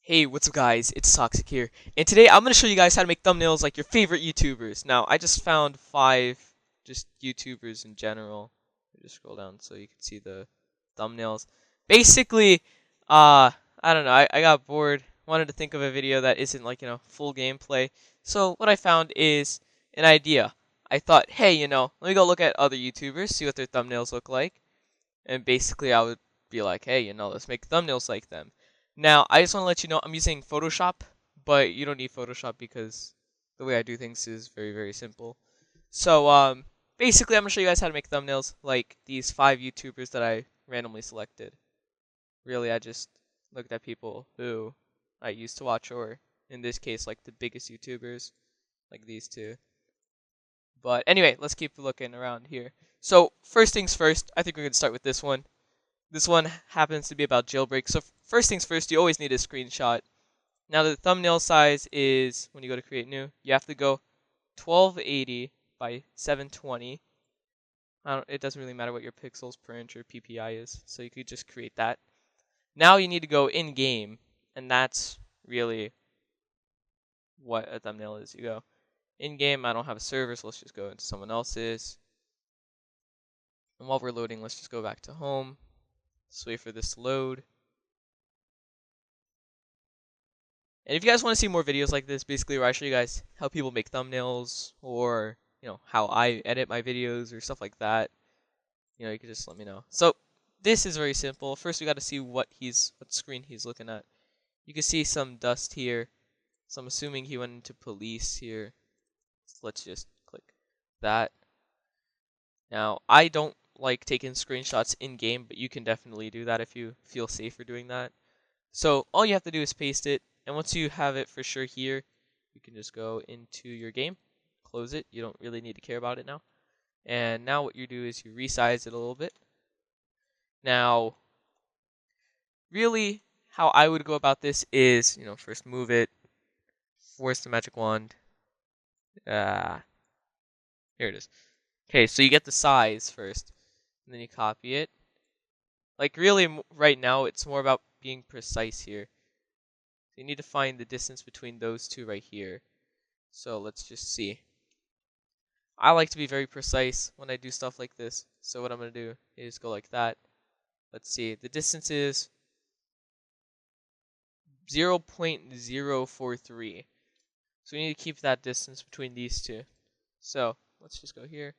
Hey, what's up guys? It's Toxic here, and today I'm going to show you guys how to make thumbnails like your favorite YouTubers. Now, I just found 5 just YouTubers in general. Just scroll down so you can see the thumbnails. Basically, I don't know, I got bored, wanted to think of a video that isn't like, full gameplay. So what I found is an idea. I thought, hey, let me go look at other YouTubers, see what their thumbnails look like. And basically I would be like, hey, let's make thumbnails like them. Now, I just want to let you know I'm using Photoshop, but you don't need Photoshop because the way I do things is very, very simple. So, basically I'm going to show you guys how to make thumbnails like these 5 YouTubers that I randomly selected. Really, I just looked at people who I used to watch, or in this case, like the biggest YouTubers, like these two. But anyway, let's keep looking around here. So, first things first, I think we're going to start with this one. This one happens to be about jailbreak. So first things first, you always need a screenshot. Now the thumbnail size is, when you go to create new, you have to go 1280 by 720. It doesn't really matter what your pixels per inch or PPI is, so you could just create that. Now you need to go in game, and that's really what a thumbnail is. You go in game. I don't have a server, so let's just go into someone else's. And while we're loading, let's just go back to home. Let's wait for this to load. And if you guys want to see more videos like this, basically where I show you guys how people make thumbnails, or how I edit my videos or stuff like that, you can just let me know. So this is very simple. First we got to see what screen he's looking at. You can see some dust here, so I'm assuming he went into police here. So let's just click that. Now I don't like taking screenshots in game, but you can definitely do that if you feel safer doing that. So all you have to do is paste it, and once you have it for sure here, you can just go into your game, close it. You don't really need to care about it now. And now what you do is you resize it a little bit. Now, really, how I would go about this is, first move it, force the magic wand. Here it is. Okay, so you get the size first, and then you copy it. Like really, right now, it's more about being precise here. So you need to find the distance between those two right here. So let's just see. I like to be very precise when I do stuff like this. So what I'm going to do is go like that. Let's see. The distance is 0.043. So we need to keep that distance between these two. So let's just go here.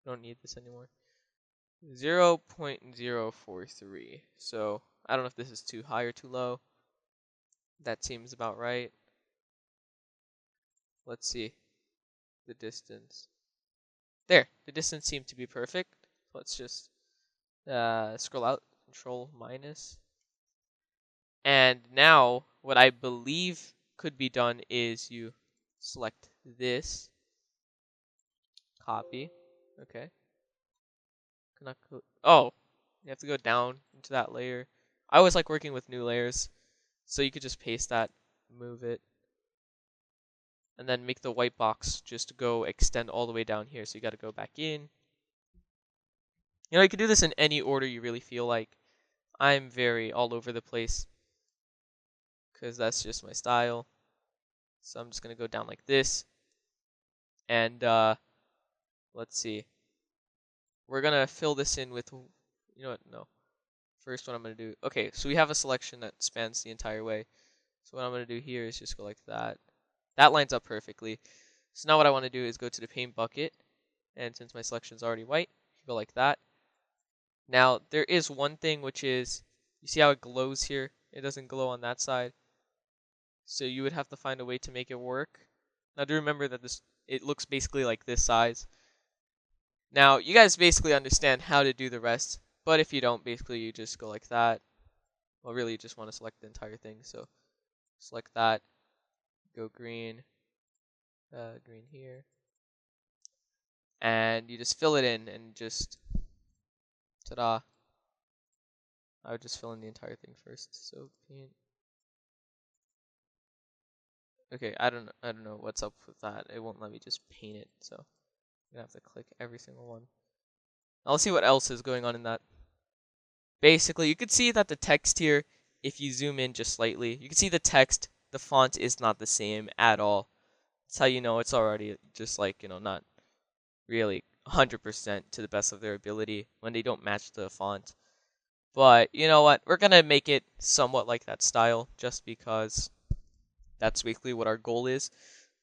Don't need this anymore. 0.043. So I don't know if this is too high or too low. That seems about right. Let's see the distance. There, the distance seemed to be perfect. Let's just scroll out, control minus. And now what I believe could be done is you select this, copy, okay. Oh, you have to go down into that layer. I always like working with new layers, so you could just paste that, move it, and then make the white box just go extend all the way down here. So you got to go back in. You can do this in any order you really feel like. I'm very all over the place because that's just my style. So I'm just going to go down like this. And let's see. We're going to fill this in with, what? No. First, what I'm going to do. Okay, so we have a selection that spans the entire way. So what I'm going to do here is just go like that. That lines up perfectly. So now what I want to do is go to the paint bucket. And since my selection is already white, go like that. Now, there is one thing, which is, you see how it glows here? It doesn't glow on that side. So you would have to find a way to make it work. Now, do remember that it looks basically like this size. Now, you guys basically understand how to do the rest. But if you don't, basically you just go like that. Well, really, you just want to select the entire thing. So select that. Go green. Green here. And you just fill it in and just... Ta-da. I would just fill in the entire thing first. So paint. Okay, I don't know what's up with that. It won't let me just paint it, so I'm gonna have to click every single one. I'll see what else is going on in that. Basically, you could see that the text here if you zoom in just slightly, you can see the text, the font is not the same at all. That's how you know it's already just like, not really 100% to the best of their ability when they don't match the font. But you know what? We're going to make it somewhat like that style just because that's basically what our goal is.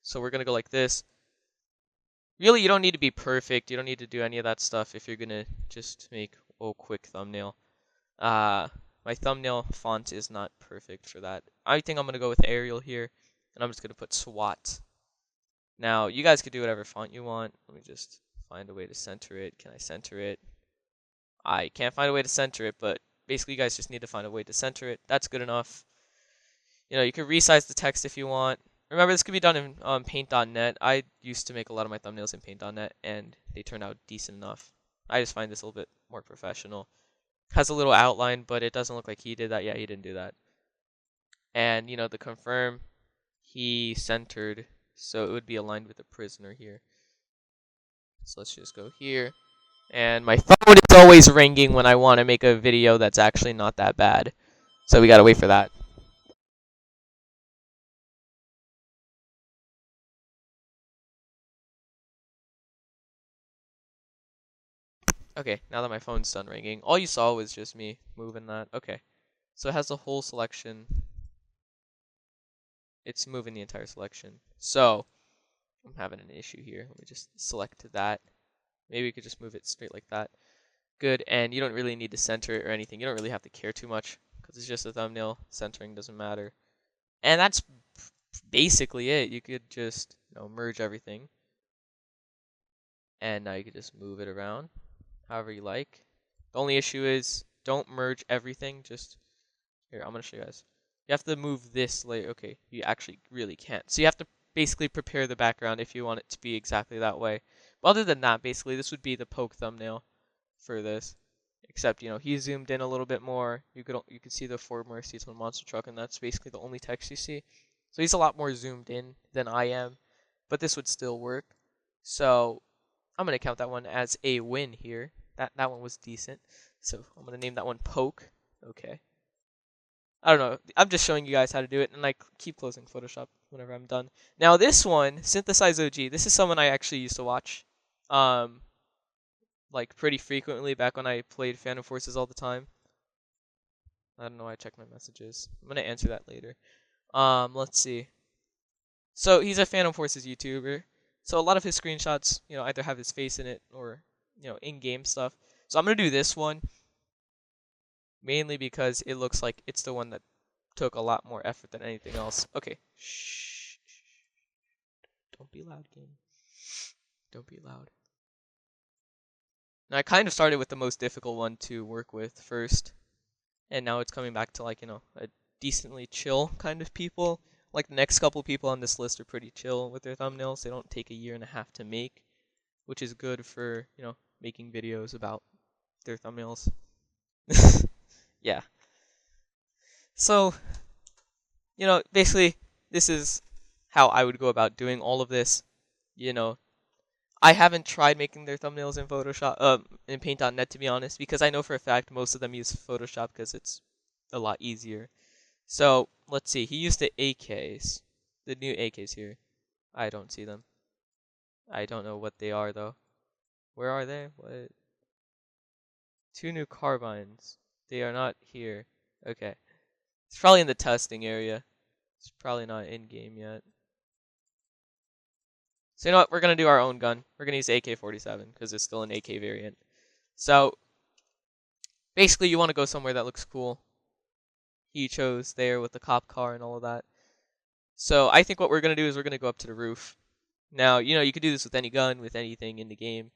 So we're going to go like this. Really, you don't need to be perfect. You don't need to do any of that stuff if you're going to just make a quick thumbnail. Uh, my thumbnail font is not perfect for that. I think I'm going to go with Arial here, and I'm just going to put SWAT. Now, you guys could do whatever font you want. Let me just find a way to center it. Can I center it? I can't find a way to center it, but basically you guys just need to find a way to center it. That's good enough. You can resize the text if you want. Remember, this could be done in paint.net. I used to make a lot of my thumbnails in paint.net, and they turned out decent enough. I just find this a little bit more professional. Has a little outline, but it doesn't look like he did that. Yeah, he didn't do that. And, the confirm, he centered, so it would be aligned with the prisoner here. So let's just go here. And my phone is always ringing when I want to make a video that's actually not that bad. So we gotta wait for that. Okay, now that my phone's done ringing, all you saw was just me moving that. Okay, so it has the whole selection. It's moving the entire selection. So I'm having an issue here. Let me just select that. Maybe we could just move it straight like that. Good, and you don't really need to center it or anything. You don't really have to care too much because it's just a thumbnail. Centering doesn't matter. And that's basically it. You could just, merge everything. And now you could just move it around however you like. The only issue is don't merge everything. Just here, I'm going to show you guys. You have to move this layer. Okay, you actually really can't. So you have to basically prepare the background if you want it to be exactly that way. But other than that, basically, this would be the poke thumbnail for this. Except, he zoomed in a little bit more. You could see the Ford Mercy on monster truck, and that's basically the only text you see. So he's a lot more zoomed in than I am, but this would still work. So I'm gonna count that one as a win here. That one was decent. So I'm gonna name that one Poke. Okay. I don't know. I'm just showing you guys how to do it, and I keep closing Photoshop whenever I'm done. Now this one, Synthesize OG. This is someone I actually used to watch. Like pretty frequently back when I played Phantom Forces all the time. I don't know why I check my messages. I'm gonna answer that later. Let's see. So he's a Phantom Forces YouTuber. So a lot of his screenshots, either have his face in it or, in-game stuff. So I'm gonna do this one mainly because it looks like it's the one that took a lot more effort than anything else. Okay. Shh. Don't be loud, game. Don't be loud. Now I kind of started with the most difficult one to work with first, and now it's coming back to a decently chill kind of people. Like the next couple people on this list are pretty chill with their thumbnails. They don't take a year and a half to make, which is good for, making videos about their thumbnails. Yeah. So, basically this is how I would go about doing all of this. I haven't tried making their thumbnails in Photoshop, in Paint.net to be honest, because I know for a fact most of them use Photoshop because it's a lot easier. So let's see. He used the AKs, the new AKs here. I don't see them. I don't know what they are though. Where are they? What? Two new carbines. They are not here. Okay. It's probably in the testing area. It's probably not in game yet. So you know what? We're gonna do our own gun. We're gonna use AK-47 because it's still an AK variant. So basically, you want to go somewhere that looks cool. He chose there with the cop car and all of that. So I think what we're gonna do is we're gonna go up to the roof. Now, you could do this with any gun, with anything in the game.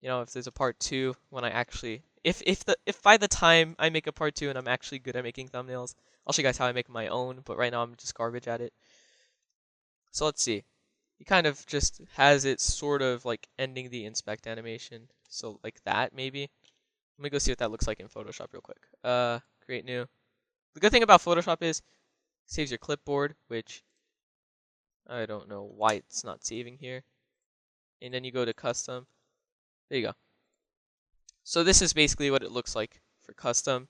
If there's a part 2, when I actually, if by the time I make a part 2 and I'm actually good at making thumbnails, I'll show you guys how I make my own. But right now I'm just garbage at it. So let's see. He kind of just has it sort of like ending the inspect animation. So like that maybe. Let me go see what that looks like in Photoshop real quick. Create new. The good thing about Photoshop is it saves your clipboard, which I don't know why it's not saving here. And then you go to custom. There you go. So this is basically what it looks like for custom.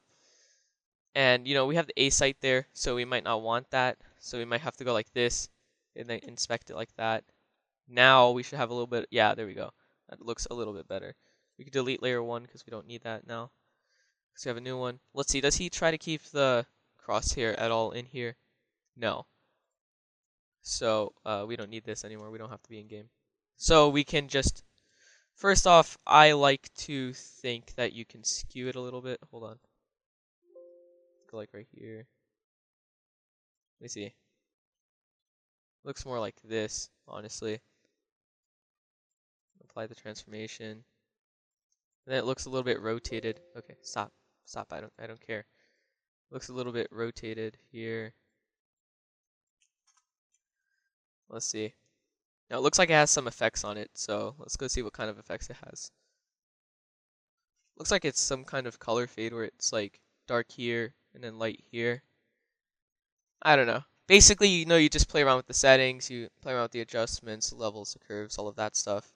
And we have the A site there, so we might not want that. So we might have to go like this and then inspect it like that. Now we should have a little bit, yeah, there we go. That looks a little bit better. We could delete layer 1 because we don't need that now. So we have a new one. Let's see, does he try to keep the crosshair at all in here? No. So we don't need this anymore. We don't have to be in game. So we can just, first off, I like to think that you can skew it a little bit. Hold on. Go like right here. Let me see. Looks more like this, honestly. Apply the transformation. And then it looks a little bit rotated. Okay, stop. Stop. I don't care. Looks a little bit rotated here. Let's see. Now it looks like it has some effects on it, so let's go see what kind of effects it has. Looks like it's some kind of color fade where it's like dark here and then light here. I don't know. Basically, you just play around with the settings, you play around with the adjustments, the levels, the curves, all of that stuff.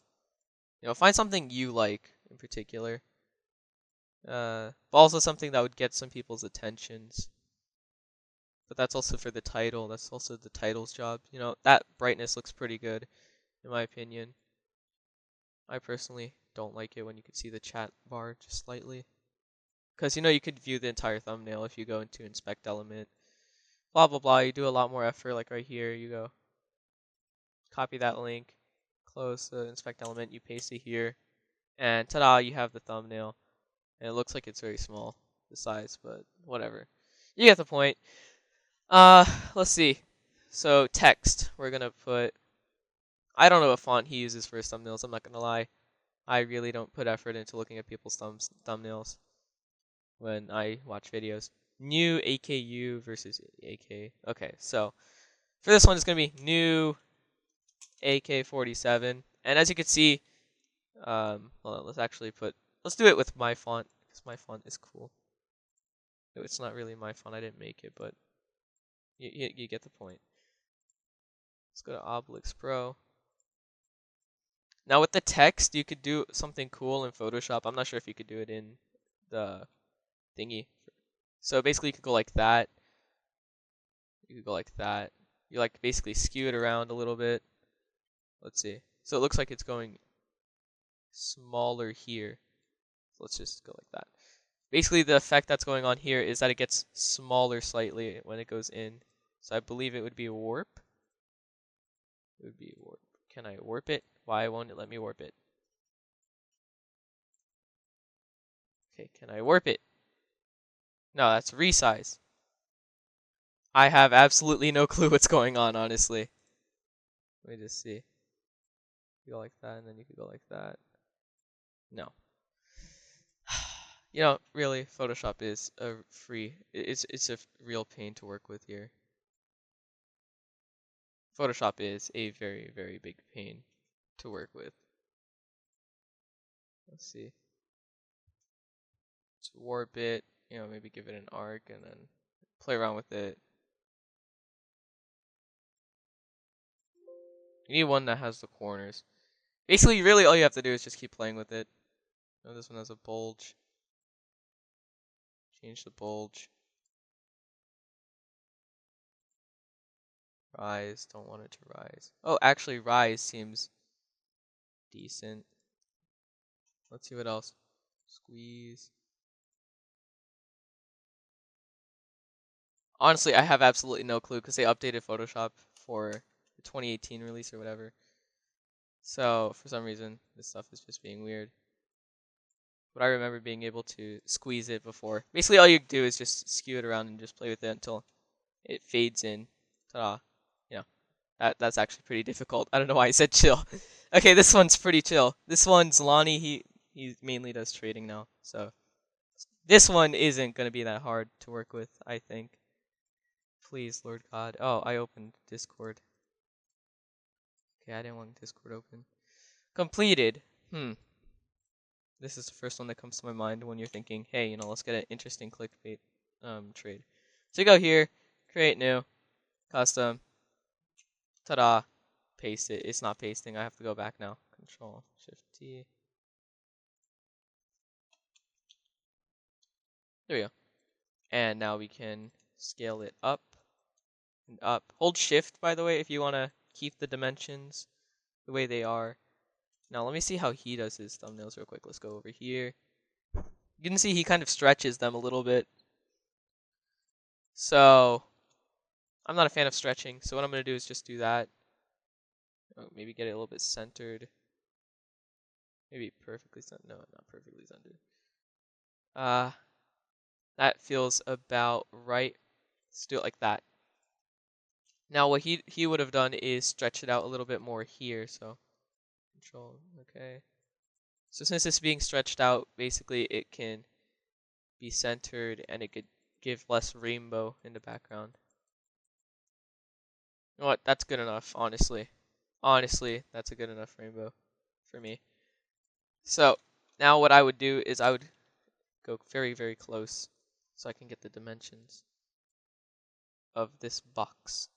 Find something you like in particular. But also something that would get some people's attentions. But that's also for the title. That's also the title's job. That brightness looks pretty good, in my opinion. I personally don't like it when you can see the chat bar just slightly. Because, you could view the entire thumbnail if you go into inspect element. Blah, blah, blah. You do a lot more effort. Like right here, you go copy that link, close the inspect element, you paste it here. And ta-da, you have the thumbnail. And it looks like it's very small, the size, but whatever. You get the point. Let's see. So text, we're gonna put, I don't know what font he uses for his thumbnails, I'm not gonna lie. I really don't put effort into looking at people's thumbnails when I watch videos. New AKU versus AK. Okay, so for this one, it's gonna be new AK-47. And as you can see, well, let's do it with my font, because my font is cool. It's not really my font, I didn't make it, but you get the point. Let's go to Obelix Pro. Now with the text, you could do something cool in Photoshop. I'm not sure if you could do it in the thingy. So basically you could go like that. You could go like that. You basically skew it around a little bit. Let's see. So it looks like it's going smaller here. So let's just go like that. Basically the effect that's going on here is that it gets smaller slightly when it goes in. So I believe it would be a warp. It would be a warp. Can I warp it? Why won't it let me warp it? Okay, can I warp it? No, that's resize. I have absolutely no clue what's going on, honestly. Let me just see. You go like that, and then you could go like that. No. Really, Photoshop is a it's a real pain to work with here. Photoshop is a very, very big pain to work with. Let's see. Let's warp it, maybe give it an arc and then play around with it. You need one that has the corners. Basically, really all you have to do is just keep playing with it. This one has a bulge. Change the bulge. Rise, don't want it to rise. Oh, actually, rise seems decent. Let's see what else. Squeeze. Honestly, I have absolutely no clue because they updated Photoshop for the 2018 release or whatever. So, for some reason, this stuff is just being weird. But I remember being able to squeeze it before. Basically, all you do is just skew it around and just play with it until it fades in. Ta-da. That's actually pretty difficult. I don't know why I said chill. Okay, this one's pretty chill. This one's Lonnie. He mainly does trading now. So this one isn't going to be that hard to work with, I think. Please, Lord God. Oh, I opened Discord. Okay, I didn't want Discord open. Completed. This is the first one that comes to my mind when you're thinking, hey, let's get an interesting clickbait trade. So you go here, create new, custom, ta-da, paste it. It's not pasting. I have to go back now. Control Shift T. There we go. And now we can scale it up and up. Hold shift, by the way, if you want to keep the dimensions the way they are. Now let me see how he does his thumbnails real quick. Let's go over here. You can see he kind of stretches them a little bit. So I'm not a fan of stretching. So what I'm going to do is just do that. Maybe get it a little bit centered. Maybe perfectly centered. No, not perfectly centered. That feels about right. Let's do it like that. Now what he would have done is stretch it out a little bit more here. So control, okay. So since it's being stretched out, basically it can be centered and it could give less rainbow in the background. You know what? That's good enough, honestly. Honestly, that's a good enough rainbow for me. So now what I would do is I would go very, very close so I can get the dimensions of this box.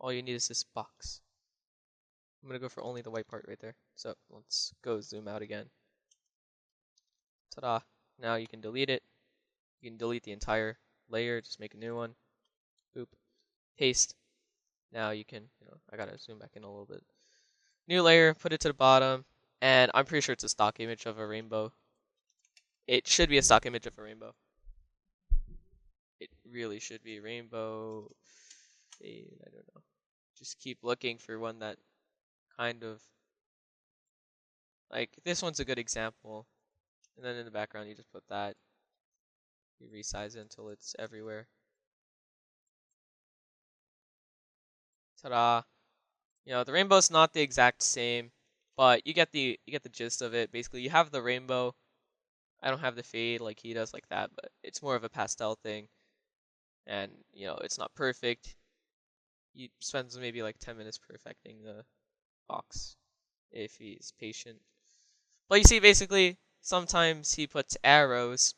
All you need is this box. I'm going to go for only the white part right there. So let's go zoom out again. Ta-da. Now you can delete it. You can delete the entire layer. Just make a new one. Boop. Paste. Now you can, I got to zoom back in a little bit. New layer, put it to the bottom. And I'm pretty sure it's a stock image of a rainbow. It should be a stock image of a rainbow. It really should be rainbow. Fade, I don't know. Just keep looking for one that kind of, like, this one's a good example. And then in the background, you just put that. You resize it until it's everywhere. Ta-da! The rainbow's not the exact same, but you get the gist of it. Basically, you have the rainbow. I don't have the fade like he does like that, but it's more of a pastel thing. And, it's not perfect. He spends maybe like 10 minutes perfecting the box if he's patient. But you see, basically, sometimes he puts arrows,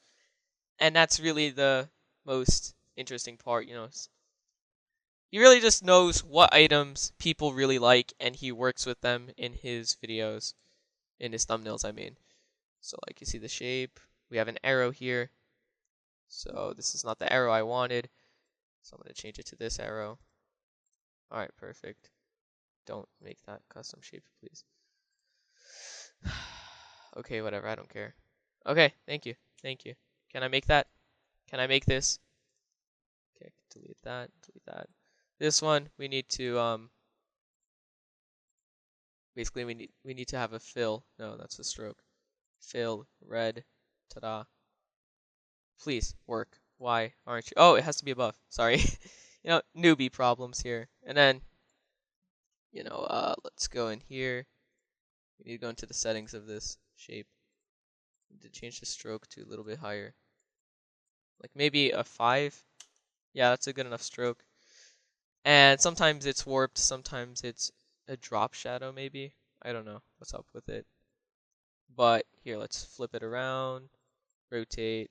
and that's really the most interesting part, He really just knows what items people really like, and he works with them in his videos, in his thumbnails, I mean. So, like, you see the shape. We have an arrow here. So, this is not the arrow I wanted. So, I'm going to change it to this arrow. Alright, perfect. Don't make that custom shape, please. Okay, whatever, I don't care. Okay, thank you. Thank you. Can I make that? Can I make this? Okay, delete that, delete that. This one, we need to, basically we need to have a fill. No, that's a stroke. Fill, red, ta-da. Please, work. Why aren't you? Oh, it has to be above. Sorry. Newbie problems here. And then, let's go in here. We need to go into the settings of this shape. Need to change the stroke to a little bit higher. Like maybe a 5. Yeah, that's a good enough stroke. And sometimes it's warped, sometimes it's a drop shadow maybe. I don't know what's up with it. But here, let's flip it around, rotate,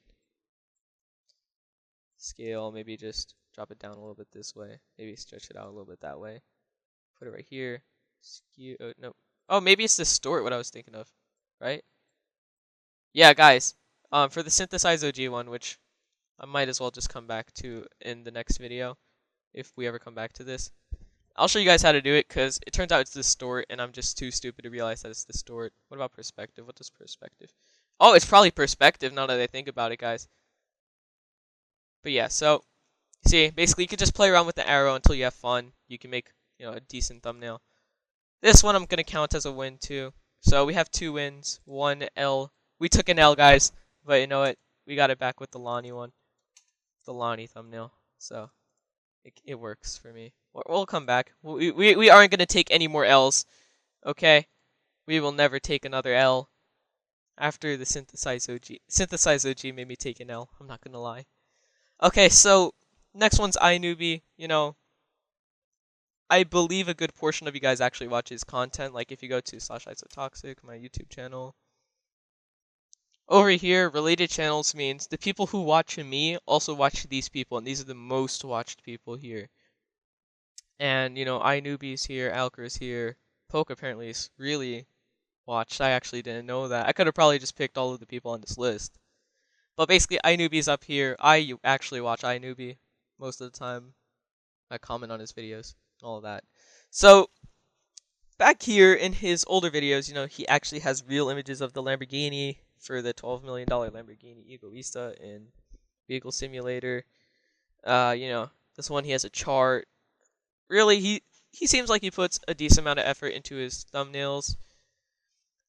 scale, maybe just drop it down a little bit this way. Maybe stretch it out a little bit that way. Put it right here. Skew, no. Oh, maybe it's distort, what I was thinking of, right? Yeah, guys, for the synthesize OG one, which I might as well just come back to in the next video, if we ever come back to this. I'll show you guys how to do it, because it turns out it's distort, and I'm just too stupid to realize that it's distort. What about perspective? What does perspective? Oh, it's probably perspective now that I think about it, guys. But yeah, so, see, basically you can just play around with the arrow until you have fun. You can make, a decent thumbnail. This one I'm going to count as a win, too. So we have 2 wins, 1 L. We took an L, guys, but you know what? We got it back with the Lonnie one. The Lonnie thumbnail. So it works for me. We'll come back. We aren't going to take any more L's. Okay? We will never take another L. After the Synthesize OG. Synthesize OG made me take an L. I'm not going to lie. Okay, so next one's iNewbie. I believe a good portion of you guys actually watch his content. Like if you go to /isotoxic, my YouTube channel. Over here, related channels means the people who watch me also watch these people, and these are the most watched people here. And, iNewbie's here, Alker's here, Poke apparently is really watched. I actually didn't know that. I could have probably just picked all of the people on this list. But basically, iNewbie's up here. I actually watch iNewbie most of the time. I comment on his videos, all of that. So back here in his older videos, he actually has real images of the Lamborghini for the $12 million Lamborghini Egoista in Vehicle Simulator. This one he has a chart. Really, he seems like he puts a decent amount of effort into his thumbnails.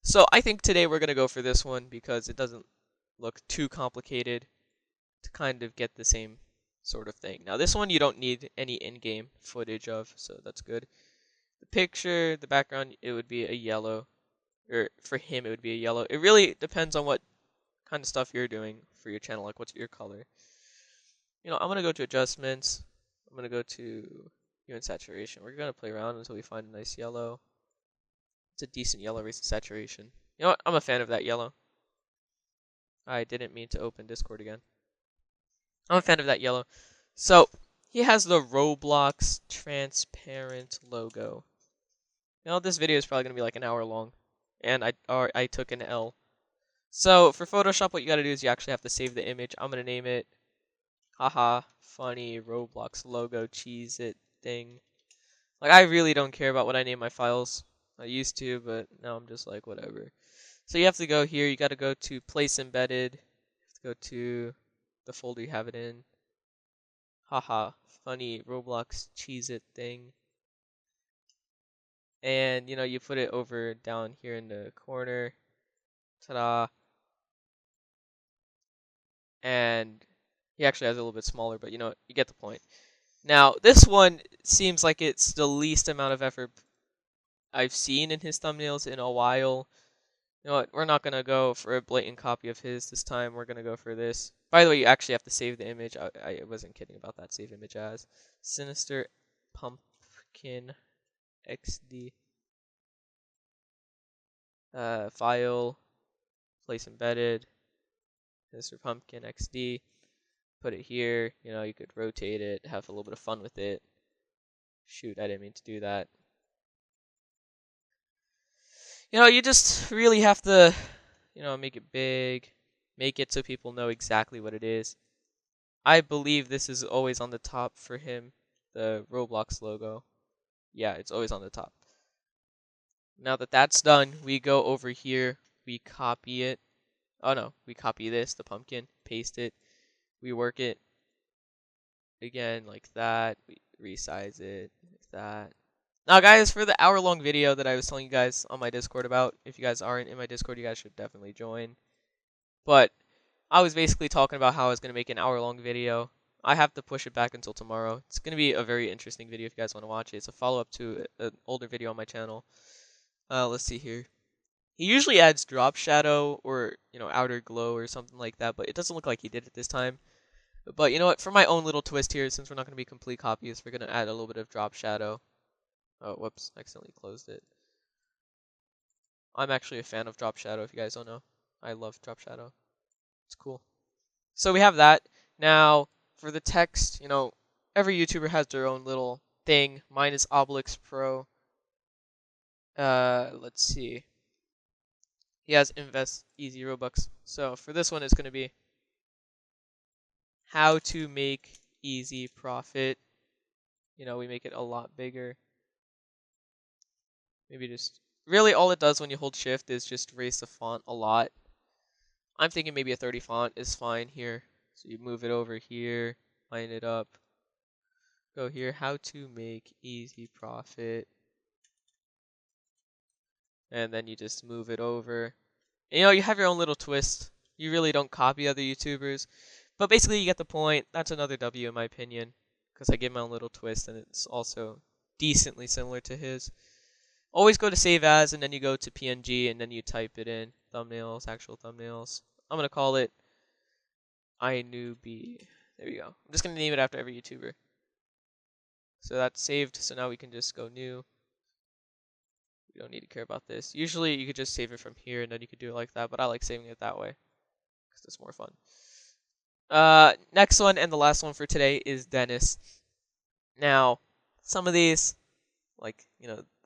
So I think today we're gonna go for this one because it doesn't look too complicated to kind of get the same sort of thing. Now this one you don't need any in-game footage of, so that's good. The picture, the background, it would be a yellow, or for him it would be a yellow. It really depends on what kind of stuff you're doing for your channel, like what's your color. I'm gonna go to adjustments. I'm gonna go to hue and saturation. We're gonna play around until we find a nice yellow. It's a decent yellow race of saturation. You know what? I'm a fan of that yellow. I didn't mean to open Discord again. I'm a fan of that yellow. So he has the Roblox transparent logo. This video is probably gonna be like an hour long, and I took an L. So for Photoshop, what you gotta do is you actually have to save the image. I'm gonna name it, haha, funny Roblox logo cheese it thing. Like I really don't care about what I name my files. I used to, but now I'm just like whatever. So you have to go here. You gotta go to place embedded. You have to go to the folder you have it in. Haha, funny Roblox cheese it thing. And you put it over down here in the corner. Ta-da. And he actually has it a little bit smaller, but you get the point. Now, this one seems like it's the least amount of effort I've seen in his thumbnails in a while. You know what? We're not going to go for a blatant copy of his this time. We're going to go for this. By the way, you actually have to save the image. I wasn't kidding about that. Save image as Sinister Pumpkin XD. File. Place embedded. Sinister Pumpkin XD. Put it here. You could rotate it. Have a little bit of fun with it. Shoot, I didn't mean to do that. You just really have to, make it big, make it so people know exactly what it is. I believe this is always on the top for him, the Roblox logo. Yeah, it's always on the top. Now that that's done, we go over here, we copy it. Oh no, we copy this, the pumpkin, paste it, we work it again like that, we resize it like that. Now, guys, for the hour-long video that I was telling you guys on my Discord about, if you guys aren't in my Discord, you guys should definitely join. But I was basically talking about how I was going to make an hour-long video. I have to push it back until tomorrow. It's going to be a very interesting video if you guys want to watch it. It's a follow-up to an older video on my channel. Let's see here. He usually adds drop shadow or, outer glow or something like that, but it doesn't look like he did it this time. But you know what? For my own little twist here, since we're not going to be complete copies, we're going to add a little bit of drop shadow. Oh, whoops, accidentally closed it. I'm actually a fan of drop shadow, if you guys don't know. I love drop shadow. It's cool. So we have that. Now, for the text, every YouTuber has their own little thing. Mine is Obelix Pro. Let's see. He has invest easy Robux. So for this one, it's going to be how to make easy profit. We make it a lot bigger. Maybe just really all it does when you hold shift is just raise the font a lot. I'm thinking maybe a 30 font is fine here. So you move it over here, line it up. Go here, how to make easy profit. And then you just move it over. And, you have your own little twist. You really don't copy other YouTubers. But basically you get the point. That's another W in my opinion. Because I give my own little twist and it's also decently similar to his. Always go to save as, and then you go to PNG, and then you type it in. Thumbnails, actual thumbnails. I'm going to call it iNewbie. There you go. I'm just going to name it after every YouTuber. So that's saved, so now we can just go new. We don't need to care about this. Usually you could just save it from here, and then you could do it like that, but I like saving it that way. Because it's more fun. Next one, and the last one for today, is Dennis. Now, some of these, like,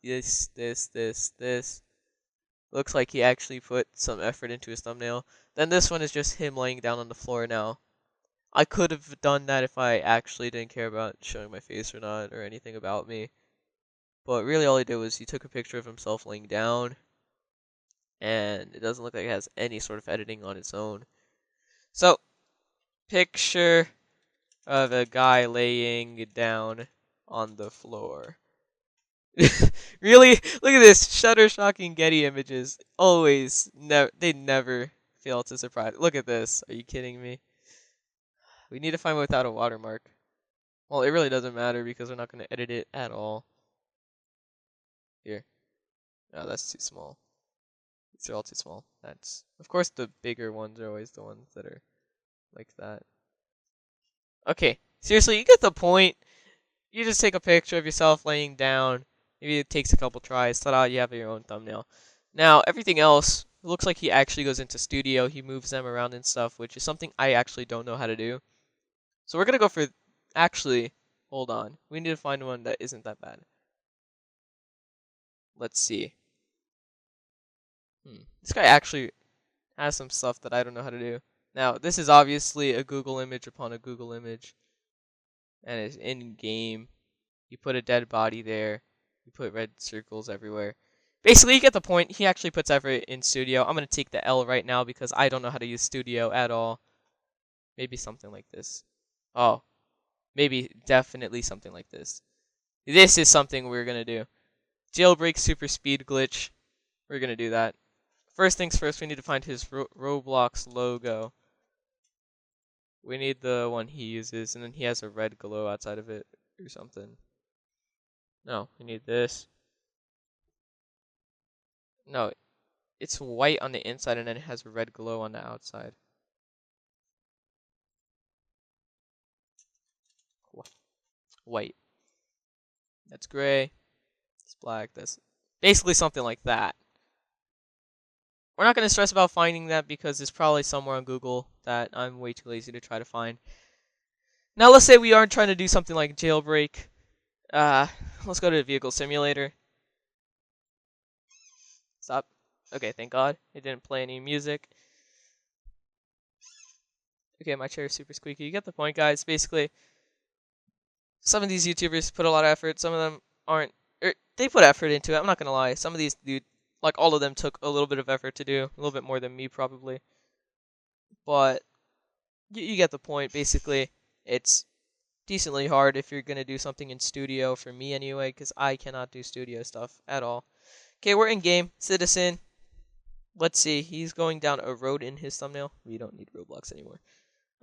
this. Looks like he actually put some effort into his thumbnail. Then this one is just him laying down on the floor now. I could have done that if I actually didn't care about showing my face or not or anything about me. But really all he did was he took a picture of himself laying down, and it doesn't look like it has any sort of editing on its own. So, picture of a guy laying down on the floor. Really? Look at this. Shuttershocking Getty images. Always. They never fail to surprise. Look at this. Are you kidding me? We need to find one without a watermark. Well, it really doesn't matter because we're not going to edit it at all. Here. No, that's too small. These are all too small. That's, of course, the bigger ones are always the ones that are like that. Okay. Seriously, you get the point. You just take a picture of yourself laying down. Maybe it takes a couple tries. Ta-da, you have your own thumbnail. Now, everything else, it looks like he actually goes into Studio. He moves them around and stuff, which is something I actually don't know how to do. So we're going to go for, actually, hold on. We need to find one that isn't that bad. Let's see. This guy actually has some stuff that I don't know how to do. Now, this is obviously a Google image upon a Google image. And it's in-game. You put a dead body there. You put red circles everywhere. Basically, you get the point. He actually puts effort in Studio. I'm going to take the L right now because I don't know how to use Studio at all. Maybe something like this. Oh. Maybe definitely something like this. This is something we're going to do. Jailbreak super speed glitch. We're going to do that. First things first, we need to find his Roblox logo. We need the one he uses, and then he has a red glow outside of it or something. No, we need this. No, it's white on the inside, and then it has a red glow on the outside. White. That's gray. It's black. That's basically something like that. We're not going to stress about finding that because it's probably somewhere on Google that I'm way too lazy to try to find. Now, let's say we aren't trying to do something like jailbreak. Let's go to the vehicle simulator. Stop. Okay, thank God. It didn't play any music. Okay, my chair is super squeaky. You get the point, guys. Basically, some of these YouTubers put a lot of effort. Some of them aren't. They put effort into it. I'm not going to lie. Some of these, dude, like all of them took a little bit of effort to do. A little bit more than me, probably. But you get the point. Basically, it's decently hard if you're going to do something in Studio, for me anyway, because I cannot do Studio stuff at all. Okay, we're in game. Citizen. Let's see. He's going down a road in his thumbnail. We don't need Roblox anymore.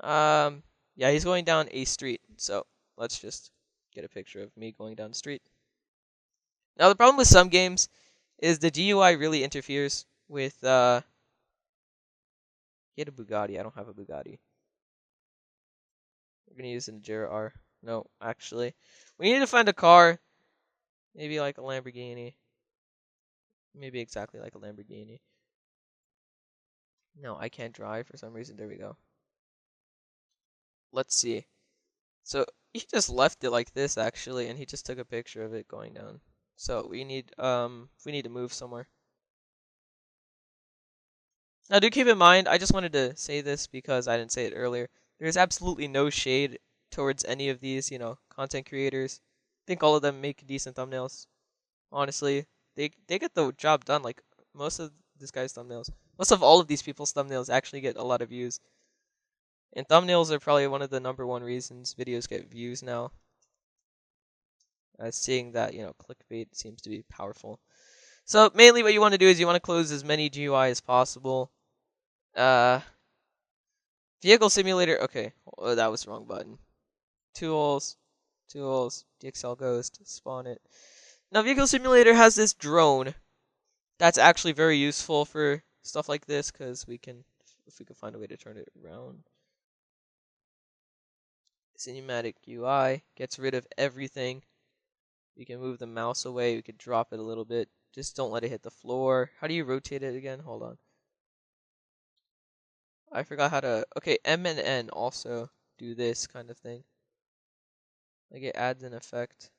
Yeah, he's going down a street. So let's just get a picture of me going down the street. Now, the problem with some games is the GUI really interferes with, Get a Bugatti. I don't have a Bugatti. We're going to use an Jira R. No, actually. We need to find a car. Maybe like a Lamborghini. Maybe exactly like a Lamborghini. No, I can't drive for some reason. There we go. Let's see. So he just left it like this actually, and he just took a picture of it going down. So we need to move somewhere. Now do keep in mind, I just wanted to say this because I didn't say it earlier. There's absolutely no shade towards any of these, content creators. I think all of them make decent thumbnails. Honestly, they get the job done. Like most of this guy's thumbnails, most of all of these people's thumbnails actually get a lot of views. And thumbnails are probably one of the #1 reasons videos get views now. Seeing that, clickbait seems to be powerful. So mainly what you want to do is you want to close as many GUI as possible. Vehicle simulator. Okay, oh, that was the wrong button. Tools, DXL Ghost, spawn it. Now vehicle simulator has this drone. That's actually very useful for stuff like this because if we can find a way to turn it around. Cinematic UI gets rid of everything. You can move the mouse away. We could drop it a little bit. Just don't let it hit the floor. How do you rotate it again? Hold on. I forgot how to. Okay, M and N also do this kind of thing. Like it adds an effect.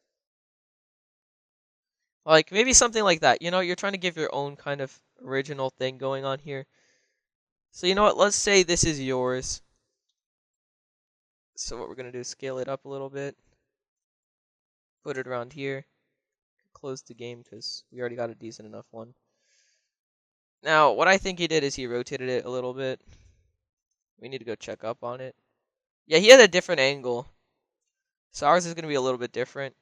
Like maybe something like that. You're trying to give your own kind of original thing going on here. So you know what? Let's say this is yours. So what we're gonna do is scale it up a little bit, put it around here, close the game because we already got a decent enough one. Now, what I think he did is he rotated it a little bit. We need to go check up on it. Yeah, he had a different angle. So ours is gonna be a little bit different.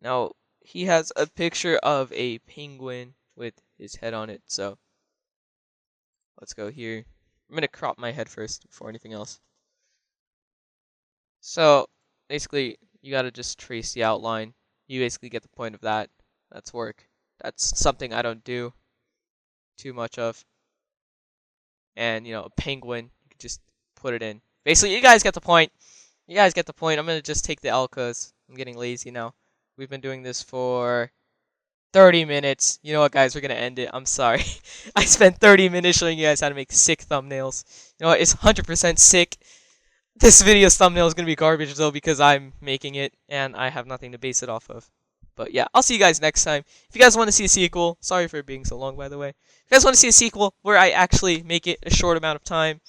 Now, he has a picture of a penguin with his head on it. So let's go here. I'm gonna crop my head first before anything else. So basically, you gotta just trace the outline. You basically get the point of that. That's work. That's something I don't do too much of. And you know, a penguin, you could just put it in. Basically, you guys get the point. You guys get the point. I'm gonna just take the L because I'm getting lazy now. We've been doing this for 30 minutes. You know what, guys? We're gonna end it. I'm sorry. I spent 30 minutes showing you guys how to make sick thumbnails. You know what? It's 100% sick. This video's thumbnail is gonna be garbage though because I'm making it and I have nothing to base it off of. But yeah, I'll see you guys next time. If you guys want to see a sequel, sorry for it being so long by the way. If you guys want to see a sequel where I actually make it a short amount of time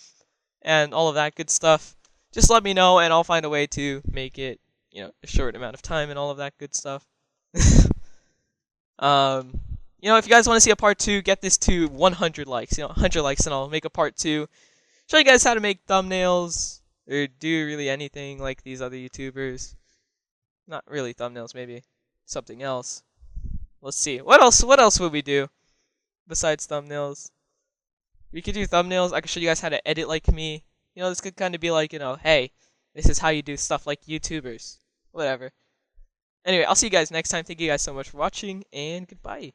and all of that good stuff, just let me know and I'll find a way to make it, you know, a short amount of time and all of that good stuff. You know, if you guys want to see a part 2, get this to 100 likes. You know, 100 likes and I'll make a part 2. Show you guys how to make thumbnails or do really anything like these other YouTubers. Not really thumbnails, maybe something else. Let's see. What else would we do besides thumbnails? We could do thumbnails. I could show you guys how to edit like me. You know, this could kind of be like, you know, hey, this is how you do stuff like YouTubers. Whatever. Anyway, I'll see you guys next time. Thank you guys so much for watching, and goodbye.